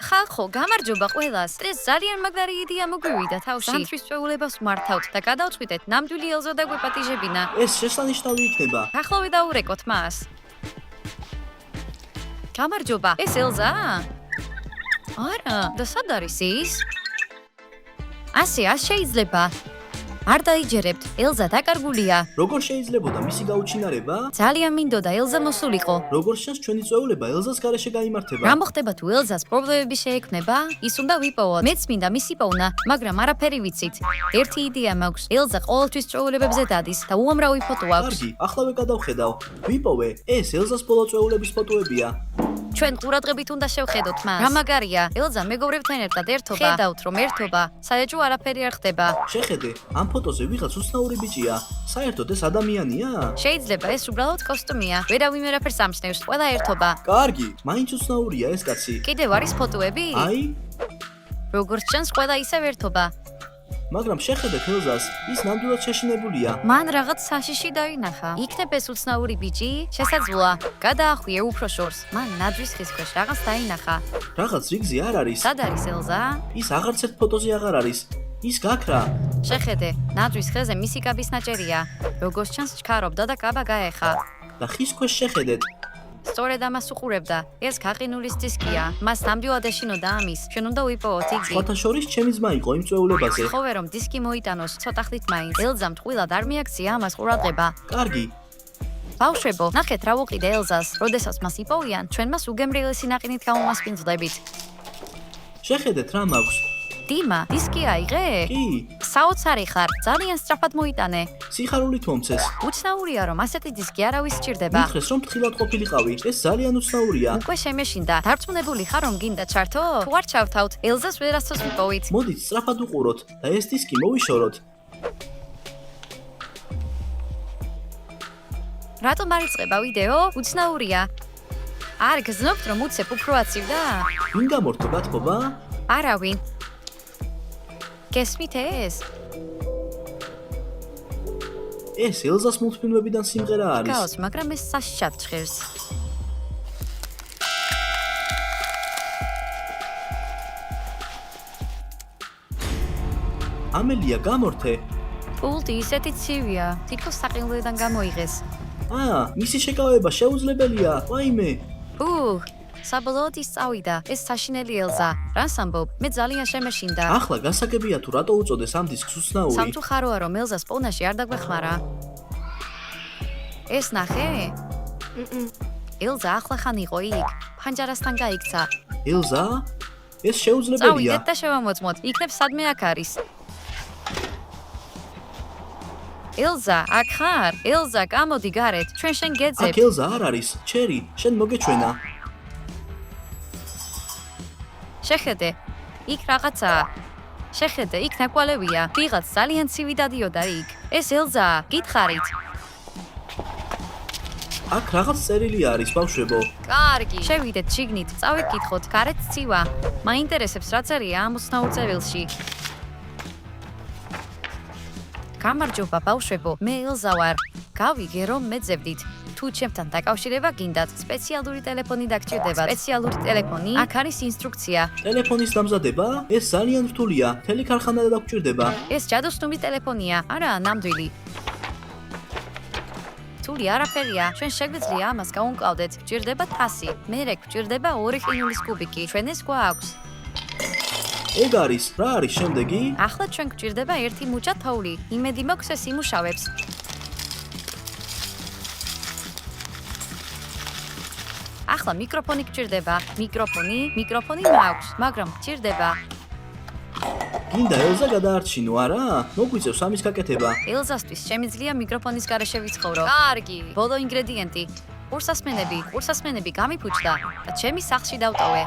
ხალხო, გამარჯობა ყველას. ეს ძალიან მაგარი იდეა მოგვივიდა თავში. სამთვის წვეულებას მართავთ და გადავწყვიტეთ ნამდვილი ელზა და გვეპატიჟებინა. ეს შესანიშნავი იქნება. ახლავე დაურეკოთ მას. გამარჯობა, ეს ელზაა? არა, და სად არის ის? ასე შეიძლება. არ დაიჯერებთ, ელზა დაკარგულია. როგორ შეიძლებოდა მისი გაუჩინარება? ძალიან მინდოდა ელზა მოსულიყო. როგორც ჩანს, ჩვენი წვეულება ელზას გარეშე გაიმართება. რა მოხდება თუ ელზას პრობლემები შეექმნება? ის უნდა ვიპოვოთ. მეც მინდა მისი პოვნა, მაგრამ არაფერი ვიცით. ერთი იდეა მაქვს. ელზა ყოველთვის წვეულებებზე დადის და უამრავი ფოტო აქვს. კარგი, ახლავე გადავხედავ. ვიპოვე, ეს ელზას ბოლო წვეულების ფოტოებია. ჩვენ ყურადღებით უნდა შევხედოთ მას. რა მაგარია, ელზა მეგობრებთან ერთად ერთობა. ხედავთ, რომ ერთობა, საერთოდ არაფერი არ ხდება. შეხედე, ამ ფოტოზე ვიღაც უცნაური ბიჭია. საერთოდ ეს ადამიანია? შეიძლება ეს უბრალოდ კოსტუმია. ვერავინ ვერაფერს ამჩნევს, ყველა ერთობა. კარგი, მაინც უცნაურია ეს კაცი. კიდევ არის ფოტოები? აი, როგორც ჩანს, ყველა ისევ ერთობა. მაგრამ შეხედეთ ელზას, ის ნამდვილად შეშინებულია. მან რაღაც საშიში დაინახა. იქნებ ეს უცნაური ბიჭი? შესაძლოა. გადაახვიე უფრო შორს. მან ნაძვის ხის ქვეშ რაღაც დაინახა. რაღაც რიგზე არ არის. სად არის ელზა? ის აღარც ერთ ფოტოზე აღარ არის. ის გაქრა. შეხედე, ნაძვის ხეზე მისი კაბის ნაჭერია. როგორც ჩანს, ჩქარობდა და კაბა გაეხა. და ხის ქვეშ შეხედეთ. სწორედ ამას უყურებდა. ეს გაყინულის დისკია. მას ნამდვილად ეშინოდა ამის. ჩვენ უნდა ვიპოვოთ იგი. სხვათა შორის ჩემი ძმა იყო იმ წვეულებაზე. ხოვე რომ დისკი მოიტანოს, ცოტა ხნით მაინც. ელზამ ტყუილად არ მიაქცია ამას ყურადღება. კარგი, ბავშვებო, ნახეთ რა ვუყიდე ელზას. როდესაც მას იპოვიან, ჩვენ მას უგემრიელესი ნაყინით გამომასპინძლებით. შეხედეთ რა მაქვს. დიმა, დისკი აიღე? კი, საოცარი ხარ, ძალიან სწრაფად მოიტანე. სიხარულით მომცეს. უცნაურია რომ ასეთი დისკი არავის სჭირდება. მითხრეს რომ ფრთხილად ყოფილიყავი. ეს ძალიან უცნაურია. უკვე შემეშინდა. დარწმუნებული ხარ რომ გინდა ჩართო? თუ არ ჩავთავთ, ელზას ვერასდროს ვიპოვით. მოდით სწრაფად უყუროთ და ეს დისკი მოვიშოროთ. რატომ არ იწყება ვიდეო? უცნაურია. არ გზნობთ რომ უცებ უფრო აცივდა? ვინ გამორთო გათხოვა? არავინ. გესმით ეს? ეს ელზას მულტფილმებიდან სიმღერა არის. გავს, მაგრამ ეს საშიშად ჭხერს. ამელია გამორთე. პულტი ისეთი ცივია, თითქოს საყინულიდან გამოიღეს. მისი შეკავება შეუძლებელია. ვაიმე. საბოლოოდ ის წავიდა. ეს საშინელი ელზა. რას ამბობ? მე ძალიან შემეშინდა. ახლა გასაგებია თუ რატო უწოდეს ამ დისკს უცნაური. სამწუხაროა რომ ელზას პოვნაში არ დაგვეხმარა. ეს ნახე? ელზა ახლახან იყო იქ. ფანჯარასთან გაიქცა. ელზა? ეს შეუძლებელია. წავიდეთ და შევამოწმოთ. იქნებ სადმე აქ არის. ელზა, აქ ხარ? ელზა, გამოდი გარეთ. ჩვენ შენ აქ გეძებ. ელზა არ არის. ჩერი, შენ მოგეჩვენა. შეხედე. იქ რაღაცაა. შეხედე, იქ ნაკვალევია. ვიღაც ძალიან ცივი დადიოდა იქ. ეს ელზაა, გითხარით. აქ რაღაც წერილი არის, ბავშვებო. კარგი, შევიდეთ შიგნით. წავიკითხოთ, გარეთ ცივა. მაინტერესებს რა წერია ამ უცნაურ წერილში. გამარჯობა ბავშვებო, მე ელზა ვარ. გავიგე რომ მეძებდით. თუ ჩემთან დაკავშირება გინდათ, სპეციალური ტელეფონი დაგჭირდებათ. სპეციალური ტელეფონი? აქ არის ინსტრუქცია. ტელეფონის დამზადება? ეს ძალიან რთულია. მთელი ქარხანა დაგჭირდება. ეს ჯადოსნური ტელეფონია, არაა ნამდვილი. რთული არაფერია. ჩვენ შეგვიძლია ამას გავუმკლავდეთ. გჭირდება თასი. მერე გჭირდება 2 ყინულის კუბიკი. ჩვენ ეს გვაქვს. ეგ არის. რა არის შემდეგი? ახლა ჩვენ გჭირდება 1 მუჭა თოვლი. იმედი მაქვს ეს იმუშავებს. ახლა მიკროფონი გჭირდება. მიკროფონი მაქვს, მაგრამ გჭირდება. გინდა ელზა გადაარჩინო, არა? მოგვიწევს ამის გაკეთება. ელზასთვის შემიძლია მიკროფონის გარეშე ვიცხოვრო. კარგი, ბოლო ინგრედიენტი. ყურსასმენები გამიფუჭდა და ჩემი სახლში დავტოვე.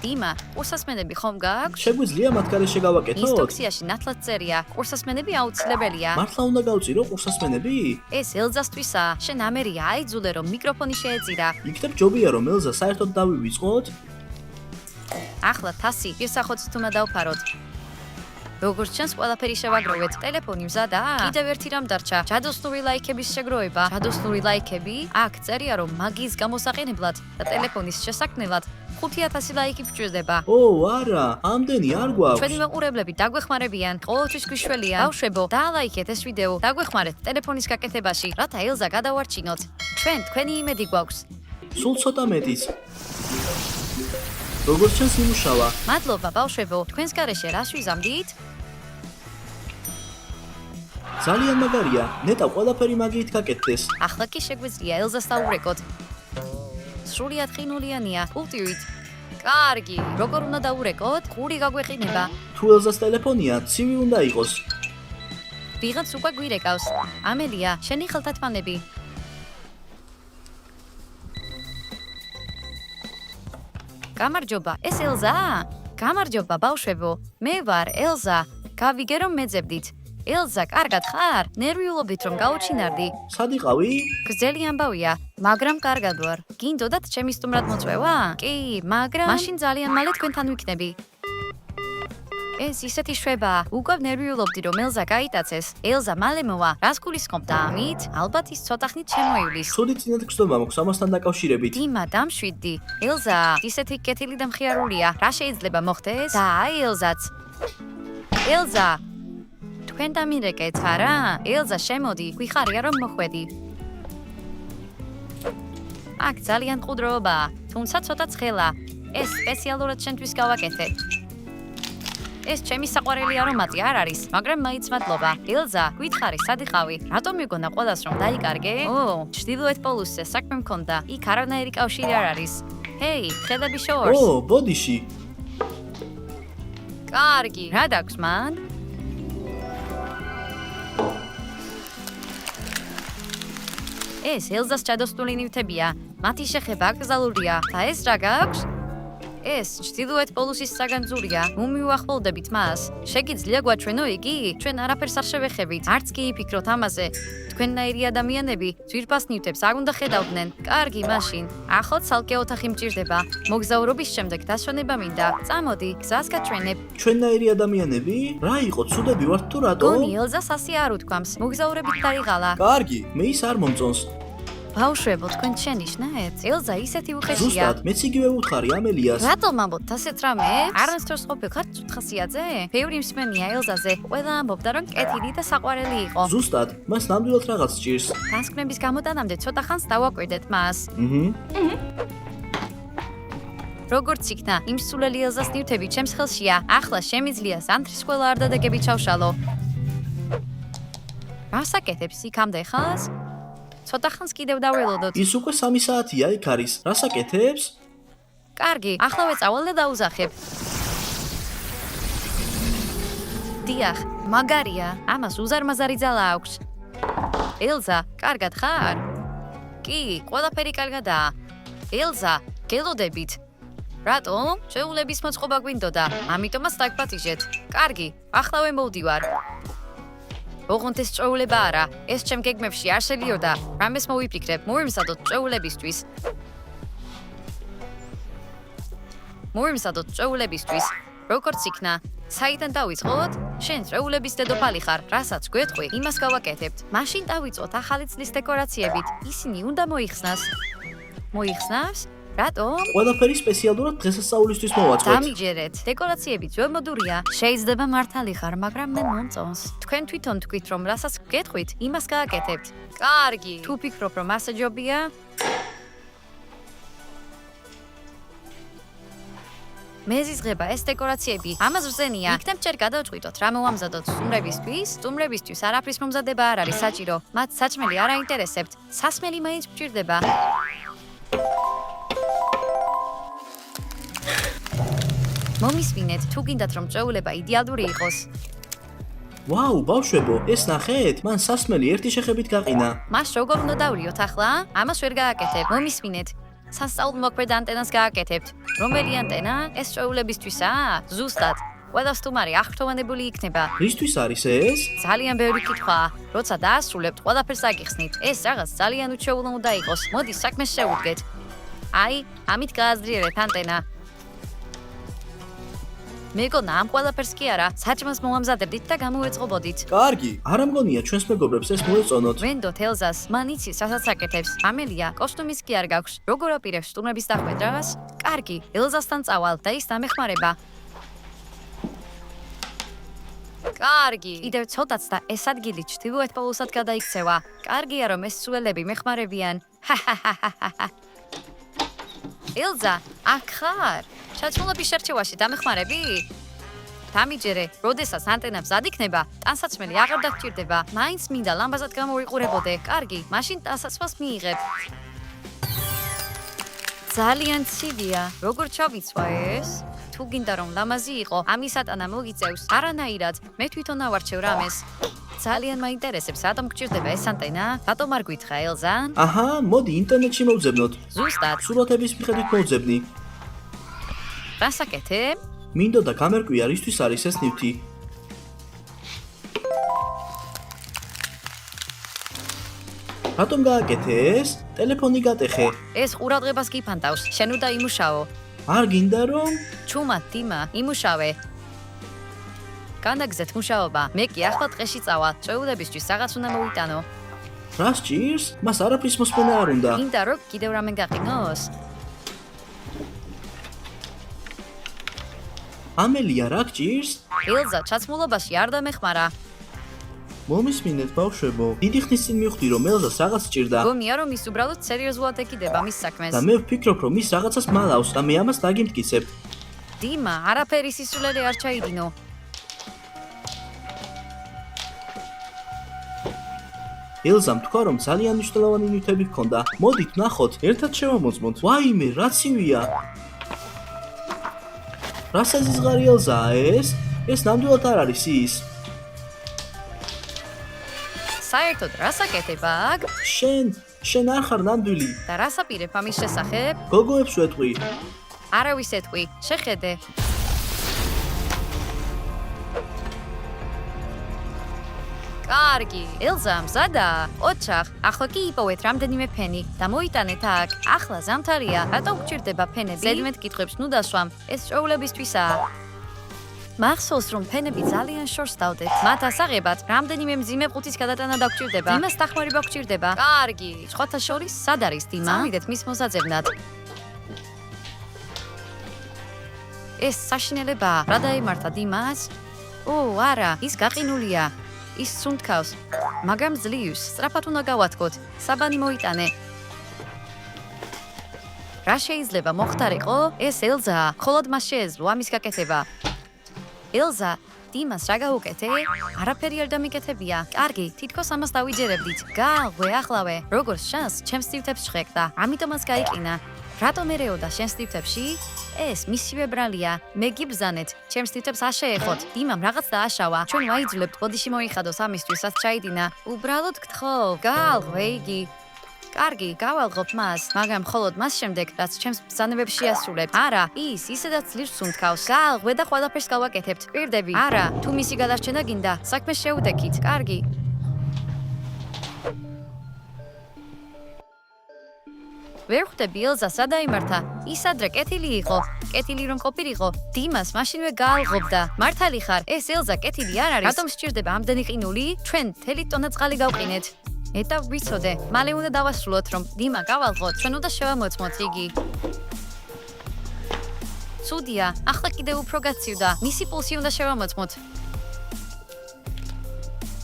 დიმა, ყურსასმენები ხომ გააქვს? შეგვიძლია მათ გარეშე გავაკეთოთ? ინსტრუქციაში ნათლად წერია. ყურსასმენები აუცილებელია. მართლა უნდა გავწირო ყურსასმენები? ეს ელზასთვისაა. შენ ამერია აიძულე რომ მიკროფონი შეეწირა. იქნებ ჯობია რომ ელზა საერთოდ დავივიწყოთ? ახლა თასი შესახოცით უნდა დავფაროთ. როგორც ჩანს, ყველაფერი შევაგროვეთ. ტელეფონი მზადაა? კიდევ ერთი რამ დარჩა. ჯადოსნური ლაიქების შეგროვება. ჯადოსნური ლაიქები? აქ წერია რომ მაგიის გამოსაყენებლად და ტელეფონის შესაქმნელად 5000 ლაიკი გჭირდება. ო, არა, ამდენი არ გვაქვს. ჩვენი მეყურებლები დაგვეხმარებიან, ყოველთვის გვიშველიან. ბავშვებო, დაალაიქეთ ეს ვიდეო, დაგვეხმარეთ ტელეფონის გაკეთებაში, რათა ელზა გადავარჩინოთ. ჩვენ თქვენი იმედი გვაქვს. სულ ცოტა მეტიც. როგორც ჩანს იმუშავა. მადლობა ბავშვებო, თქვენს გარეშე რას ვიზამდით? ძალიან მაგარია. ნეტა ყველაფერი მაგიით გაკეთდეს. ახლა კი შეგვიძლია ელზას დაურეკოთ. სრულიად ყინულიანია, კულტივით. კარგი, როგორ უნდა დაურეკოთ? ყური გაგვეყინება. თუ ელზას ტელეფონია, ცივი უნდა იყოს. ვიღაც უკვე გვირეკავს. ამელია, შენი ხელთათმანები. გამარჯობა, ეს ელზაა? გამარჯობა ბავშვებო, მე ვარ ელზა. გავიგე რომ მეძებდით. ელზა, კარგად ხარ? ნერვიულობით რომ გაუჩინარდი? სად იყავი? გრძელი ამბავია, მაგრამ კარგად ვარ. გინდოდათ ჩემი სტუმრად მოწვევა? კი, მაგრამ მაშინ ძალიან მალე თქვენთან ვიქნები. ეს ისეთი შვებაა. უკვე ნერვიულობდი რომ ელზა გაიტაცეს. ელზა მალე მოვა. რას გულისხმობ და ამით? ალბათ ის ცოტა ხნით შემოივლის. ცუდი წინათ გრძნობა მაქვს ამასთან დაკავშირებით. დიმა, დამშვიდდი. ელზა, ისეთი კეთილი და მხიარულია. რა შეიძლება მოხდეს? და აი ელზაც. ელზა, თქვენ დამირეკეთ, არა? ელზა, შემოდი, გვიხარია რომ მოხვედი. აქ ძალიან მყუდროობაა, თუმცა ცოტა ცხელა. ეს სპეციალურად შენთვის გავაკეთე. ეს ჩემი საყვარელი არომატი არ არის, მაგრამ მაინც მადლობა. ელზა, გვითხარი, სად იყავი? რატომ მიგონა ყველას რომ დაიკარგე? ო, ჩრდილოეთ პოლუსზე საქმე მქონდა. იქ არანაირი კავშირი არ არის. ჰეი, ხედები შორს. ო, ბოდიში. კარგი, რა დაქვს მან? ეს ელზას ჩადოსტული ნივთებია. მათი შეხება აკრძალულია. და ეს რა გაქვს? ეს ჩრდილოეთ პოლუსის საგანძურია. უმივახველდებით მას. შეგიძლია გვაჩვენო იგი? ჩვენ არაფერს არ შევეხებით. არც კი იფიქროთ ამაზე. თქვენნაირი ადამიანები ძვირფას ნივთებს არ უნდა ხედავდნენ. კარგი, მაშინ. ახლა ცალკე ოთახი მჭირდება. მოგზაურობის შემდეგ დასვენება მინდა. წამოდი, გზას გაჩვენებ. ჩვენნაირი ადამიანები? რა იყო, ცუდები ვართ თუ რატო? გონი ელზას ასე არ უთქვამს. მოგზაურებით დაიღალა. კარგი, მე ის არ მომწონს. ბავშვებო, თქვენ შენიშნეთ? ელზა ისეთი უხეშია. ზუსტად, მეც იგივე ვუთხარი ამელიას. რატომ ამბობთ ასეთ რამებს? არასდროს ყოფილხართ ცუთხასიაძე? ბევრი მსმენია ელზაზე. ყველა ამბობდა, რომ კეთილი და საყვარელი იყო. ზუსტად, მას ნამდვილად რაღაც ჭირს. დასკვნების გამოტანამდე ცოტა ხანს დავაკვირდეთ მას. როგორც იქნა, იმ სულელი ელზას ნივთები ჩემს ხელშია. ახლა შემიძლია ზამთრის ყველა არდადეგები ჩავშალო. რას აკეთებს იქამდე ხანს? ცოტა ხანს კიდევ დაველოდოთ. ის უკვე 3 საათია იქ არის. რას აკეთებს? კარგი, ახლა ვეწავალ და დაუზახებ. დიახ, მაგარია, ამას უზარმაზარი ძალა აქვს. ელზა, კარგად ხარ? კი, ყველაფერი კარგადაა. ელზა, გელოდებით. რატომ? შეულების მოწყობა გვინდოდა, ამიტომაც დაგპატიჟეთ. კარგი, ახლა მოვდივარ. ოღონდ ეს წვეულება არა, ეს ჩემ გეგმებში არ შედიოდა. რამეს მოვიფიქრებ, მოვიმზადოთ წვეულებისთვის. როგორც იქნა, საიდან დავიწყოთ? შენ წვეულების დედოფალი ხარ, რასაც გვეთყვი, იმას გავაკეთებთ. მაშინ დავიწყოთ ახალი წლის დეკორაციებით. ისინი უნდა მოიხსნას. მოიხსნას? რატომ? ყველაფერი სპეციალურად დღესასწაულისთვის მოვაწყეთ. დამიჯერეთ. დეკორაციები ძველმოდურია. შეიძლება მართალი ხარ, მაგრამ მე მომწონს. თქვენ თვითონ თქვით, რომ რასაც გეტყვით, იმას გააკეთებთ. კარგი. თუ ფიქრობ, რომ ასე ჯობია? მეზიზღება ეს დეკორაციები. ამას ვზენია. იქნებ ჯერ გადავწყვიტოთ, რა მოვამზადოთ სტუმრებისთვის. სტუმრებისთვის არაფრის მომზადება არ არის საჭირო. მათ საჭმელი არ აინტერესებთ. სასმელი მაინც გჭირდება. მომისმინეთ, თუ გინდათ რომ წვეულება იდეალური იყოს. ვაუ, ბავშვებო, ეს ნახეთ? მან სასმელი ერთი შეხებით გაყინა. მას როგორ უნდა დავრიოთ ახლა? ამას ვერ გააკეთებ. მომისმინეთ. სასწაულმოქმედ ანტენას გააკეთებთ. რომელი ანტენა? ეს წვეულებისთვისაა? ზუსტად. ყველა სტუმარი აღფრთოვანებული იქნება. რისთვის არის ეს? ძალიან ბევრი კითხვაა. როცა დაასრულებთ, ყველაფერს აგიხსნით. ეს რაღაც ძალიან უჩვეულო უნდა იყოს. მოდი, საქმეს შევუდგეთ. აი, ამით გააზრიერეთ ანტენა. მეგონა ამ ყველაფერს კი არა, საჭმელს მოვამზადებდით და გამოვეწყობოდით. კარგი, არ ამგონია ჩვენს მეგობრებს ეს მოეწონოთ. ვენდოთ ელზას, მან იცის, რასაც აკეთებს. ამელია, კოსტუმის კი არ გაქვს. როგორ აპირებს სტუმრების დახვედრას? კარგი, ელზასთან წავალ და ის დამეხმარება. კარგი, კიდევ ცოტაც და ეს ადგილი ჩრდილოეთ პოლუსად გადაიქცევა. კარგია, რომ ეს სულელები მეხმარებიან. ელზა, აქ ხარ? ჩაცმულობის შერჩევაში დამეხმარები? დამიჯერე, როდესაც ანტენა მზად იქნება, ტანსაცმელი აღარ დაგჭირდება. მაინც მინდა ლამბაზად გამოვიყურებოდე. კარგი, მაშინ ტანსაცმელს მიიღებ. ძალიან ცივია. როგორ ჩავიცვა ეს? თუ გინდა რომ ლამაზი იყო, ამის ატანა მოგიწევს. არანაირად, მე თვითონ ავარჩევ რამეს. ძალიან მაინტერესებს, რატომ გჭირდება ეს ანტენა? რატომ არ გვითხრა ელზა? აჰა, მოდი ინტერნეტში მოვძებნოთ. ზუსტად. სურათების მიხედვით მოვძებნი. რას აკეთებ? მინდოდა გამერკვია, რისთვის არის ეს ნივთი. რატომ გააკეთე ეს? ტელეფონი გატეხე. ეს ყურადღებას გიფანტავს. შენ უნდა იმუშაო. არ გინდა რომ ჩუმად, დიმა, იმუშავე. განაგზეთ მუშაობა. მე კი ახლა ტყეში წავა. წვეულებისთვის რაღაც უნდა მოვიტანო. რა სჭირს? მას არაფრის მოსმენა არ უნდა. გინდა რომ კიდევ რამე გაყინოს? ამელია, რა გჭირს? ელზა, ჩაცმულობაში არ დამეხმარა. მომისმინეთ, ბავშვებო. დიდი ხნის წინ მივხვდი, რომ ელზას რაღაც სჭირდა. გონია რომ ის უბრალოდ სერიოზულად ეკიდება მის საქმეს. და მე ვფიქრობ, რომ ის რაღაცას მალავს და მე ამას დაგიმტკიცებ. დიმა, არაფერი სისულელე არ ჩაიდინო. ელზამ თქვა, რომ ძალიან მნიშვნელოვანი ნივთები ჰქონდა. მოდით ნახოთ, ერთად შევამოწმოთ. ვაიმე, რა ცივია. რა საზღარი ელზაა ეს? ეს ნამდვილად არ არის ის. საერთოდ რას აკეთებ აქ? შენ არ ხარ ნამდვილი. და რას აპირებ ამის შესახებ? გოგოებს ვეტყვი. არავის ეთყვი, შეხედე. კარგი, ელზა მზადა? ოჩახ, ახლა კი იპოვეთ რამდენიმე ფენი და მოიტანეთ აქ. ახლა ზამთარია, რატომ გჭირდება ფენები? ზედმეტ კითხვებს ნუ დასვამ, ეს წვეულებისთვისაა. მახსოვს რომ ფენები ძალიან შორს დავდეთ. მათ ასაღებად რამდენიმე მძიმე ყუთის გადატანა დაგჭირდება. იმას დახმარება გჭირდება. კარგი, სხვათა შორის სად არის დიმა? წავიდეთ მის მოსაძებნად. ეს საშინელებაა. რა დაემართა დიმას? ო, არა, ის გაყინულია. ის სუნთქავს. მაგრამ ძლივს, სწრაფად უნდა გავათქოთ. საბანი მოიტანე. რა შეიძლება მოხდარიყო? ეს ელზაა. მხოლოდ მას შეეძლო ამის გაკეთება. ელზა, დიმას რა გაუკეთე? არაფერი არ დამიკეთებია. კარგი, თითქოს ამას დავიჯერებდით. გააღვე, ახლავე. როგორც შანს, ჩემს ნივთებს შეხეკდა. ამიტომაც გაიყინა. რატომ ერეოდა შენს ნივთებში? ეს მისივე ბრალია. მე გიბრძანეთ, ჩემს ნივთებს არ შეეხოთ. დიმამ რაღაც დააშავა. ჩვენ ვაიძულებთ ბოდიში მოიხადოს ამისთვის, რაც ჩაიდინა. უბრალოდ გთხოვ, გააღვე იგი. კარგი, გავალღობ მას, მაგრამ მხოლოდ მას შემდეგ, რაც ჩემს ბრძანებებს შეასრულებ. არა, ის ისედაც ძლივს სუნთქავს. გააღვე და ყველაფერს გავაკეთებთ. პირდები. არა, თუ მისი გადარჩენა გინდა, საქმე შეუდექით. კარგი. ვერ ხვდები ელზა სად დაიმართა? ის ადრე კეთილი იყო. კეთილი რომ ყოფილიყო, დიმას მაშინვე გაალღობდა. მართალი ხარ, ეს ელზა კეთილი არ არის. რატომ სჭირდება ამდენი ყინული? ჩვენ მთელი ტონა წყალი გავყინეთ. ეტა ვიცოდე, მალე უნდა დავასრულოთ, რომ დიმა გავალღოთ, ჩვენ უნდა შევამოწმოთ იგი. ცუდია, ახლა კიდევ უფრო გაცივდა. მისი პულსი უნდა შევამოწმოთ.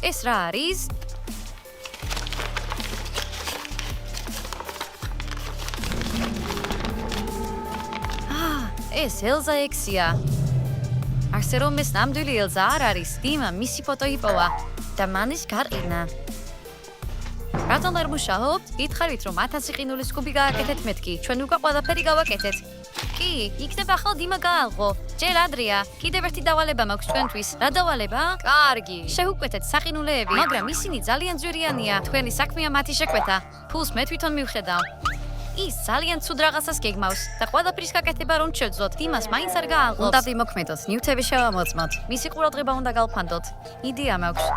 ეს რა არის? ეს ელზა ექსია. ასე რომ ეს ნამდვილი ელზა არ არის, დიმა მისი ფოტო იპოვა და მან ის გარყინა. რატომ არ მუშაობთ? გითხარით რომ 1000 ყინულის კუბი გააკეთეთ მეთქი, ჩვენ უკვე ყველაფერი გავაკეთეთ. კი, იქნება ახლა დიმა გაალღო. ჯერ ადრეა, კიდევ ერთი დავალება მაქვს თქვენთვის. რა დავალება? კარგი, შევუკვეთეთ საყინულეები, მაგრამ ისინი ძალიან ძვირიანია. თქვენი საქმეა მათი შეკვეთა. ფულს მე თვითონ მივხედავ. ის ძალიან ცუდ რაღაცას გეგმავს და ყველაფრის გაკეთება რომ შეძლოთ. დიმას მაინც არ გააღლობს. უნდა ვიმოქმედოთ, ნივთები შევამოწმოთ. მისი ყურადღება უნდა გავფანდოთ. იდეა მაქვს.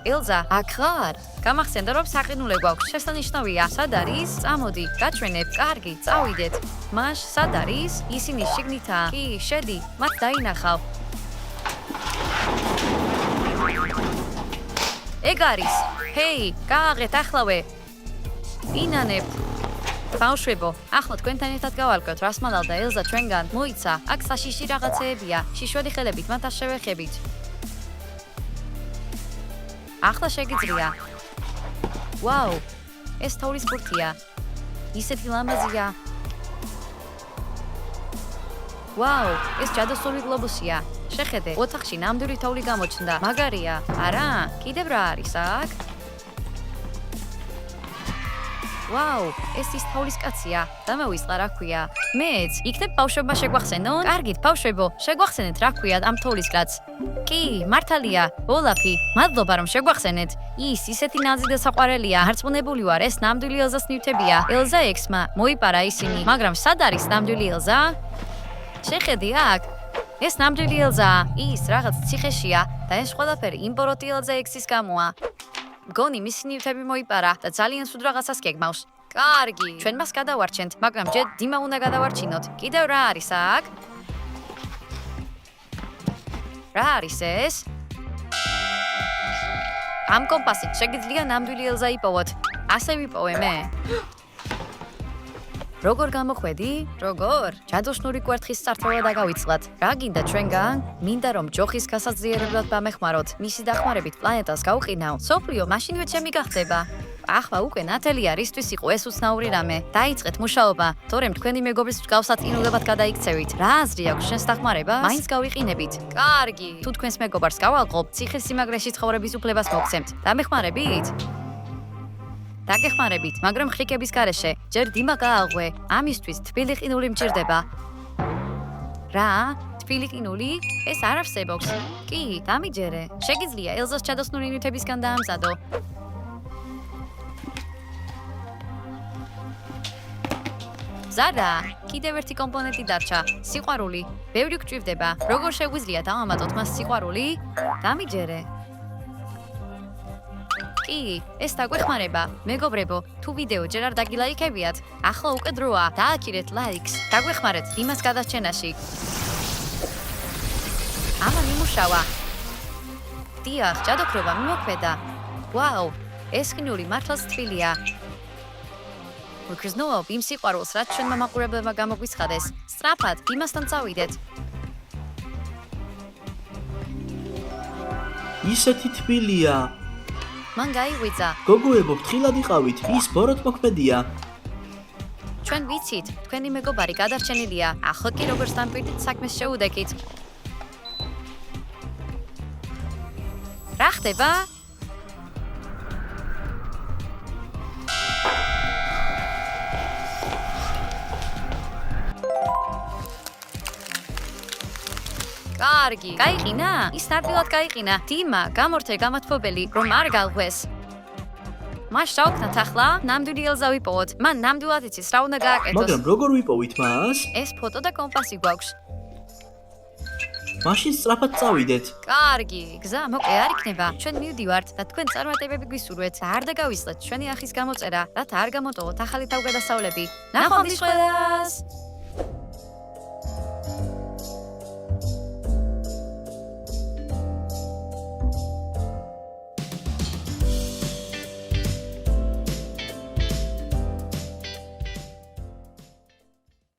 ელზა, აქ ხარ? გამახსენდა, რომ საყინულე გვაქვს. შესანიშნავია. სად არის? წამოდი, გაჩვენებ. კარგი, წავიდეთ. მაშ, სად არის? ისინი შიგნითაა. კი, შედი, მათ დაინახავ. ეგ არის. ჰეი, გააღეთ ახლავე. ინანებ. ბავშვებო, ახლა თქვენთან ერთად გავალკვევთ, რას მალავდა ელზა ჩვენგან. მოიცა, აქ საშიში რაღაცეებია. შიშველი ხელებით მათ შევეხებით. ახლა შეგიძლია. ვაუ, ეს თოვლის ბურთია. ისეთი ლამაზია. ვაუ, ეს ჯადოსნური გლობუსია. შეხედე, ოთახში ნამდვილი თოვლი გამოჩნდა. მაგარია. არა, კიდევ რა არის აქ? ვაუ, ეს ის თოვლის კაცია. დამოვისყა რა ქვია. მეც, იქნებ ბავშვებმა შეგვახსენონ? კარგით, ბავშვებო, შეგვახსენეთ რა ქვია ამ თოვლის კაცს. კი, მართალია, ოლაფი, მადლობა რომ შეგვახსენეთ. ის ისეთი ნაზი და საყვარელია, არწმუნებული ვარ, ეს ნამდვილი ელზას ნივთებია. ელზა ექსმა მოიპარა ისინი, მაგრამ სად არის ნამდვილი ელზა? შეხედე აქ. ეს ნამდვილი ელზაა. ის რაღაც ციხეშია და ეს ყველაფერი იმპოროტი ელზა ექსის გამოა. მგონი მისი ნივთები მოიპარა და ძალიან სულ რაღაცას გეგმავს. კარგი, ჩვენ მას გადავარჩენთ, მაგრამ ჯერ დიმა უნდა გადავარჩინოთ. კიდევ რა არის აქ? რა არის ეს? ამ კომპასით შეგიძლია ნამდვილი ელზა იპოვოთ. ასე ვიპოვე მე. როგორ გამოხვედი? როგორ? ჯადოსნური კვერთხის წართვლა დაგავიწყლათ. რა გინდა ჩვენგან? მინდა რომ ჯოხის გასაძლიერებლად ბამეხმაროთ. მისი დახმარებით პლანეტას გავყინავ. სოფლიო მაშინვე ჩემი გახდება. ახლა უკვე ნათელია რისთვის იყო ეს უცნაური რამე. დაიწყეთ მუშაობა, თორემ თქვენი მეგობრის მსგავსად ინულებად გადაიქცევით. რა აზრი აქვს შენს დახმარებას? მაინც გავიყინებით. კარგი. თუ თქვენს მეგობარს გავალყობ, ციხის სიმაგრეში ცხოვრების უფლებას მოგცემთ. დამეხმარებით? დაგეხმარებით, მაგრამ ხრიკების გარეშე. ჯერ დიმა გააღვე. ამისთვის თბილი ყინული მჭირდება. რა? თბილი ყინული? ეს არ არსებობს. კი, დამიჯერე. შეგიძლია ელზას ჯადოსნური ნივთებისგან დაამზადო. ზარა, კიდევ ერთი კომპონენტი დარჩა. სიყვარული. ბევრი გვჭირდება. როგორ შეგვიძლია დავამატოთ მას სიყვარული? დამიჯერე. კი, ეს დაგვეხმარება. მეგობრებო, თუ ვიდეო ჯერ არ დაგილაიქებიათ, ახლა უკვე დროა. დააქირეთ ლაიქს. დაგვეხმარეთ იმას გადარჩენაში. ამან იმუშავა. დიახ, ჯადოქრობა მიმოქმედა. ვაუ, ეს ყინული მართლაც თბილია. ვიგრძნობ იმ სიყვარულს, რაც ჩვენმა მაყურებლებმა გამოგვიცხადეს. სწრაფად, იმასთან წავიდეთ. ისეთი თბილია. მან გაიღვიძა. გოგოებო, ფრთხილად იყავით, ის ბოროტ მოქმედია. ჩვენ ვიცით, თქვენი მეგობარი გადარჩენილია. ახლა კი როგორც დამკვირდით საქმეს შეუდექით. რა ხდება? კარგი, გაიყინა? ის ნარდილად გაიყინა. დიმა, გამორთე გამათბობელი, რომ არ გაღვეს. მას შავქნათ ახლა, ნამდვილი ელზა ვიპოვოთ. მან ნამდვილად იცის რა უნდა გააკეთოს. მაგრამ როგორ ვიპოვით მას? ეს ფოტო და კომპასი გვაქვს. მაშინ სწრაფად წავიდეთ. კარგი, გზა მოკლე არ იქნება. ჩვენ მივდივართ და თქვენ წარმატებები გვისურვეთ. და არ დაგავისლეთ ჩვენი ახის გამოწერა, რათა არ გამოტოვოთ ახალი თავგადასავლები. ნახვამდის ყველას!